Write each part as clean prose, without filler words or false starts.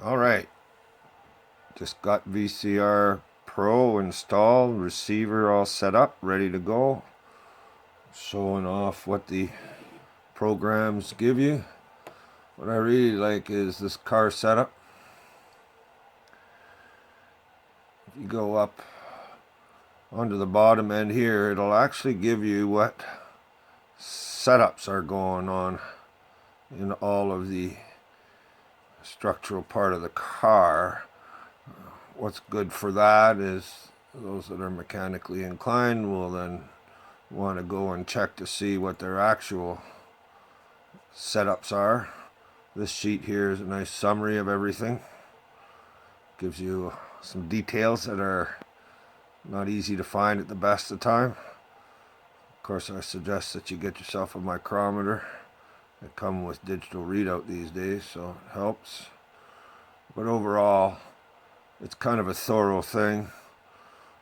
Alright, just got VRC PRO installed, receiver all set up, ready to go. Showing off what the programs give you. What I really like is this car setup. If you go up onto the bottom end here, it'll actually give you what setups are going on in all of the structural part of the car. What's good for that is those that are mechanically inclined will then want to go and check to see what their actual setups are. This sheet here is a nice summary of everything. Gives you some details that are not easy to find at the best of time. Of course, I suggest that you get yourself a micrometer. They come with digital readout these days, so it helps. But overall, it's kind of a thorough thing.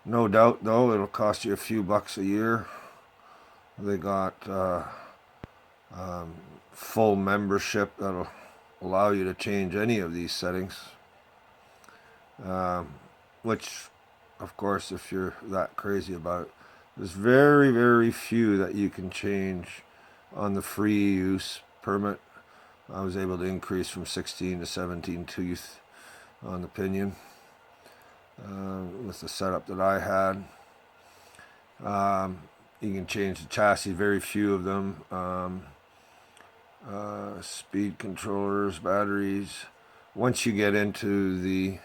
No doubt, though, it'll cost you a few bucks a year. They got full membership that'll allow you to change any of these settings. Which, of course, if you're that crazy about it, there's very, very few that you can change on the free use permit. I was able to increase from 16 to 17 teeth on the pinion with the setup that I had. You can change the chassis, very few of them. Speed controllers, batteries. Once you get into the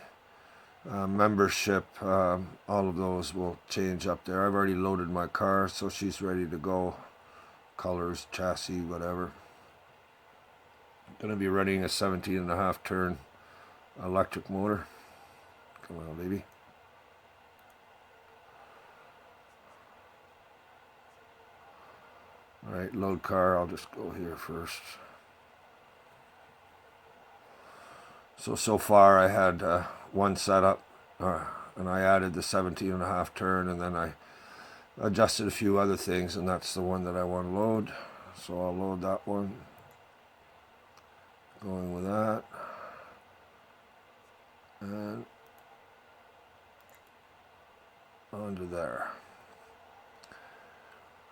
membership, all of those will change up there. I've already loaded my car, so she's ready to go. Colors, chassis, whatever. Going to be running a 17.5 turn electric motor. Come on, baby. Alright, load car. I'll just go here first. So far I had one setup, and I added the 17.5 turn, and then I adjusted a few other things, and that's the one that I want to load. So I'll load that one. Going with that. And onto there.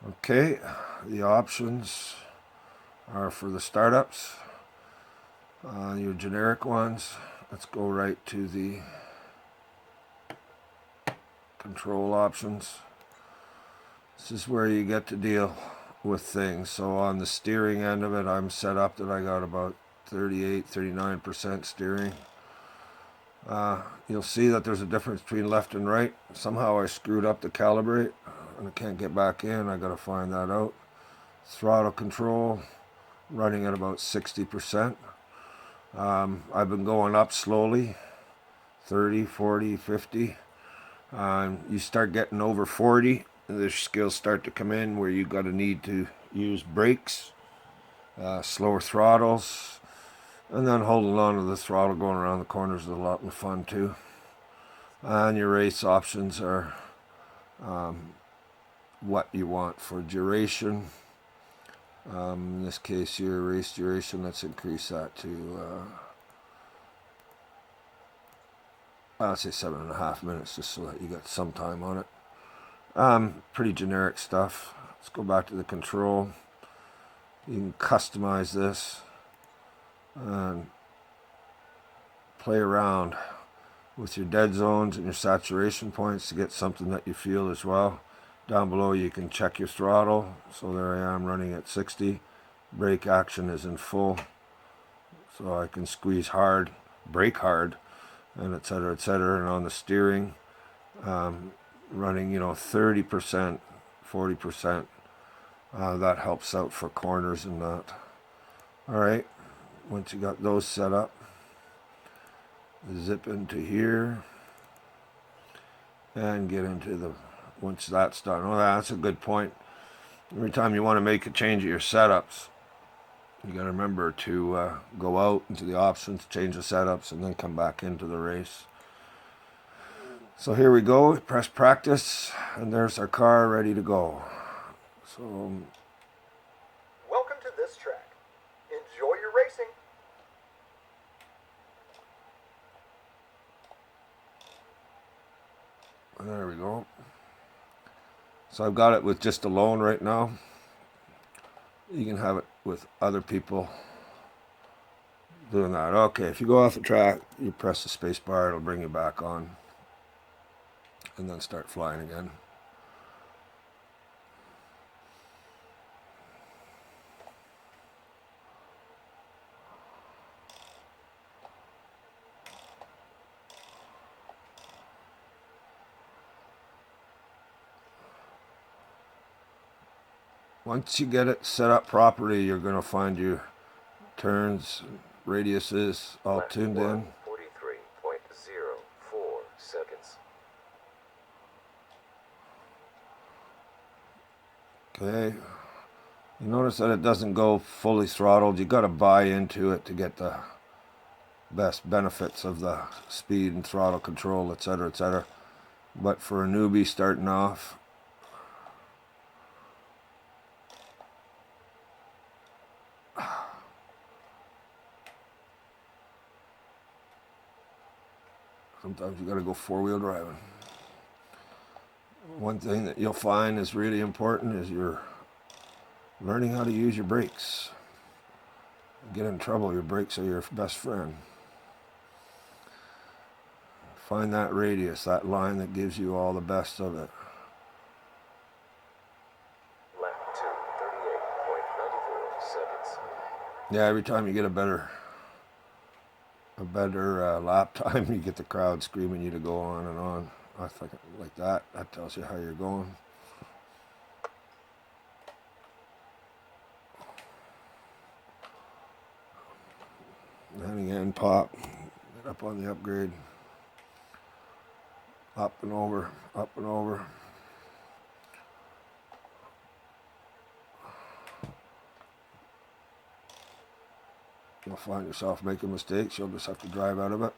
Okay, the options are for the startups. Your generic ones. Let's go right to the control options. This is where you get to deal with things. So on the steering end of it, I'm set up that I got about 38-39% steering. You'll see that there's a difference between left and right. Somehow I screwed up the calibrate and I can't get back in. I gotta find that out. Throttle control running at about 60%. I've been going up slowly, 30, 40, 50. You start getting over 40, the skills start to come in where you gotta need to use brakes, slower throttles, and then holding on to the throttle going around the corners is a lot of fun too. And your race options are what you want for duration. In this case here, race duration, let's increase that to I'll say 7.5 minutes, just so that you got some time on it. Pretty generic stuff. Let's go back to the control. You can customize this and play around with your dead zones and your saturation points to get something that you feel as well. Down below you can check your throttle. So there I am running at 60. Brake action is in full. So I can squeeze hard, brake hard, and etc., etc. And on the steering, running 30%, 40%. That helps out for corners and that. Alright, once you got those set up, zip into here and get into the, once that's done. Oh, that's a good point. Every time you want to make a change at your setups, you got to remember to go out into the options, change the setups, and then come back into the race. So here we go, press practice, and there's our car ready to go. So welcome to this track. Enjoy your racing. There we go. So I've got it with just alone right now. You can have it with other people doing that. Okay, if you go off the track, you press the space bar, it'll bring you back on, and then start flying again. Once you get it set up properly, you're going to find your turns, radiuses all tuned in. 43.04 seconds. Okay. You notice that it doesn't go fully throttled. You got to buy into it to get the best benefits of the speed and throttle control, etc., etc. But for a newbie starting off, sometimes you got to go four-wheel driving. One thing that you'll find is really important is you're learning how to use your brakes. You get in trouble, your brakes are your best friend. Find that radius, that line that gives you all the best of it. Lap 2, 38.94 seconds. Yeah, every time you get a better lap time, you get the crowd screaming you to go on and on. I think like that. That tells you how you're going. And again, pop. Get up on the upgrade. Up and over, up and over. You'll find yourself making mistakes. You'll just have to drive out of it.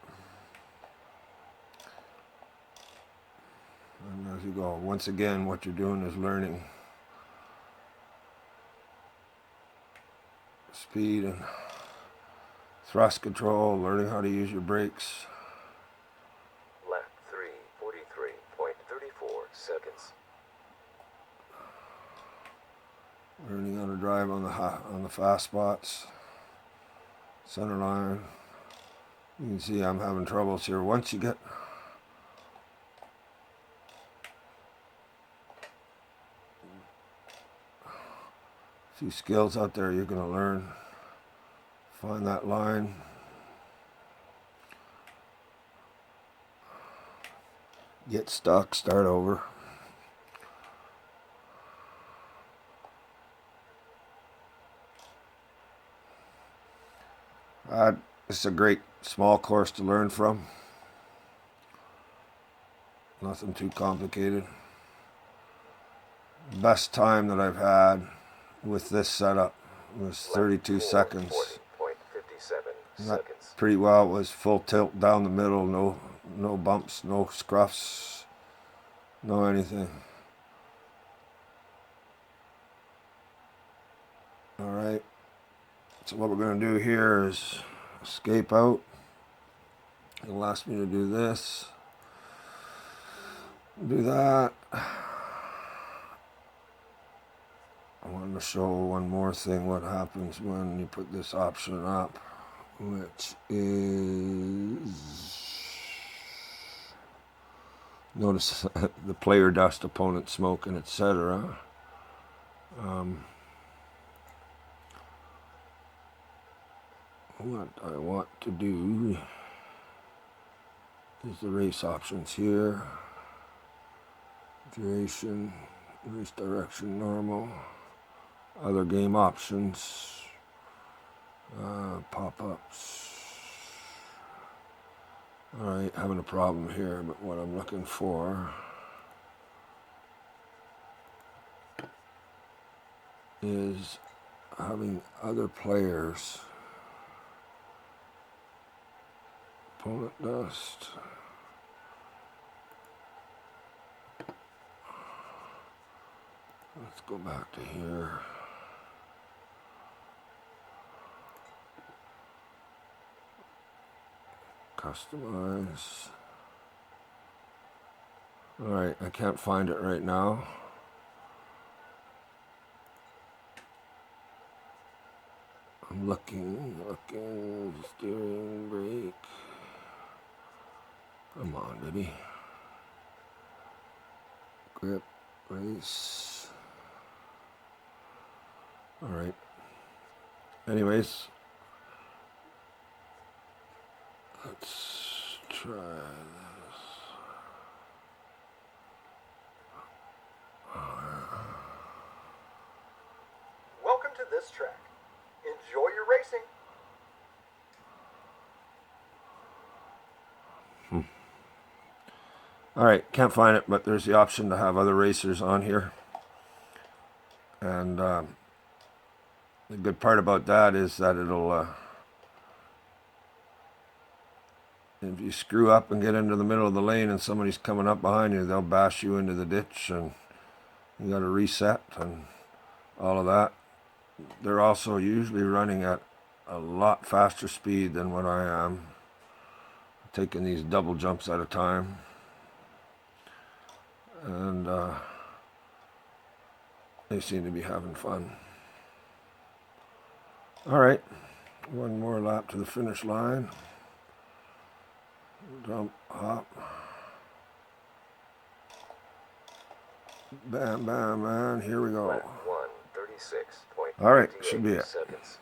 And as you go, once again, what you're doing is learning speed and thrust control, learning how to use your brakes. Lap 3, 43.34 seconds. Learning how to drive on the fast spots. Center line. You can see I'm having troubles here. Once you get a few skills out there, you're going to learn. Find that line. Get stuck, start over. It's a great small course to learn from. Nothing too complicated. Best time that I've had with this setup was 32 seconds. 40.57 seconds. Pretty well. It was full tilt down the middle, no bumps, no scruffs, no anything. All right. So what we're going to do here is escape out. It'll ask me to do this. Do that. I wanted to show one more thing, what happens when you put this option up, which is, notice the player dust, opponent smoking, etc. What I want to do is the race options here. Duration, race direction, normal. Other game options. Pop-ups. Alright, having a problem here, but what I'm looking for is having other players. Opponent dust. Let's go back to here. Customize. Alright, I can't find it right now. I'm looking, steering brake. Come on, baby. Grip, race. Alright. Anyways, let's try this. Welcome to this track. Enjoy your racing. Alright, can't find it, but there's the option to have other racers on here. And the good part about that is that it'll, if you screw up and get into the middle of the lane and somebody's coming up behind you, they'll bash you into the ditch and you got to reset and all of that. They're also usually running at a lot faster speed than what I am, taking these double jumps at a time. And they seem to be having fun. Alright, one more lap to the finish line. Jump, hop. Bam, bam, man, here we go. Lap 1, 36.58 Alright, should be it. seconds.